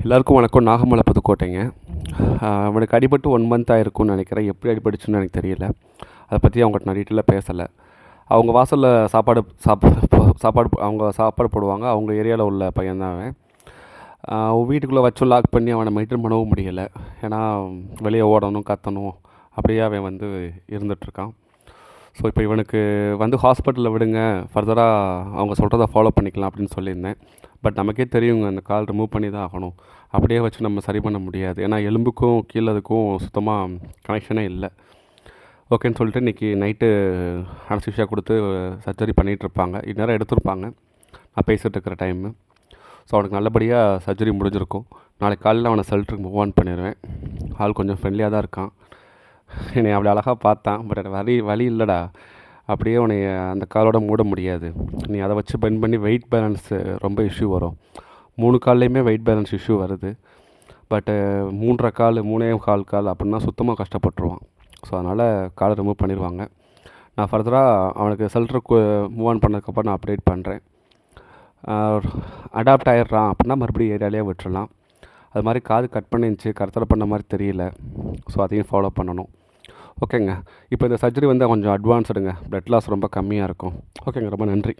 எல்லாருக்கும் வணக்கம். நாகமலை புதுக்கோட்டைங்க. அவனுக்கு அடிபட்டு 1 மந்த் ஆயிருக்கும்னு நினைக்கிறேன். எப்படி அடிபட்டுச்சுன்னு எனக்கு தெரியல. அதை பற்றி அவங்ககிட்ட நான் டீட்டெயிலாக பேசலை. அவங்க வாசலில் அவங்க சாப்பாடு போடுவாங்க. அவங்க ஏரியாவில் உள்ள பையன்தான் அவன். வீட்டுக்குள்ளே வச்சு லாக் பண்ணி அவனை மெயின்டைன் பண்ணவும் முடியலை. ஏன்னா வெளியே ஓடணும், கத்தணும், அப்படியே அவன் வந்து இருந்துகிட்ருக்கான். ஸோ இப்போ இவனுக்கு வந்து ஹாஸ்பிட்டலில் விடுங்க, ஃபர்தராக அவங்க சொல்கிறத ஃபாலோ பண்ணிக்கலாம் அப்படின்னு சொல்லியிருந்தேன். பட் நமக்கே தெரியுங்க, அந்த கால் ரிமூவ் பண்ணி தான் ஆகணும். அப்படியே வச்சு நம்ம சரி பண்ண முடியாது. ஏன்னா எலும்புக்கும் கீழே அதுக்கும் சுத்தமாக கனெக்ஷனே இல்லை. ஓகேன்னு சொல்லிட்டு இன்றைக்கி நைட்டு அனஸ்தீசியா கொடுத்து சர்ஜரி பண்ணிகிட்ருப்பாங்க. இந்நேரம் எடுத்திருப்பாங்க நான் பேசிகிட்டு இருக்கிற டைமு. ஸோ அவனுக்கு நல்லபடியாக சர்ஜரி முடிஞ்சிருக்கும். நாளைக்கு காலையில் அவனை ஷெல்டருக்கு மூவ் ஆன் பண்ணிடுவேன். ஆள் கொஞ்சம் ஃப்ரெண்ட்லியாக தான் இருக்கான். என்னை அவ்வளோ அழகாக பார்த்தான். பட் வலி இல்லைடா, அப்படியே உன்னை அந்த காலோட மூட முடியாது. நீ அதை வச்சு பெண்ட் பண்ணி வெயிட் பேலன்ஸு ரொம்ப இஷ்யூ வரும். 3 கால்லையுமே வெயிட் பேலன்ஸ் இஷ்யூ வருது. பட்டு 3.5 கால் 3.25 கால் அப்படின்னா சுத்தமாக கஷ்டப்பட்டுருவான். ஸோ அதனால் காலை ரிமூவ் பண்ணிடுவாங்க. நான் ஃபர்தராக அவனுக்கு ஷெல்டருக்கு மூவ் ஆன் பண்ணதுக்கப்புறம் நான் அப்டேட் பண்ணுறேன். அடாப்ட் ஆகிடுறான் அப்படின்னா மறுபடியும் ஏரியாலேயே விட்டுறலாம். அது மாதிரி காது கட் பண்ணிருந்துச்சு, கருத்தடை பண்ண மாதிரி தெரியல. ஸோ அதையும் ஃபாலோ பண்ணணும். ஓகேங்க. இப்போ இந்த சர்ஜரி வந்து கொஞ்சம் அட்வான்ஸ்டுங்க. ப்ளட் லாஸ் ரொம்ப கம்மியாக இருக்கும். ஓகேங்க, ரொம்ப நன்றி.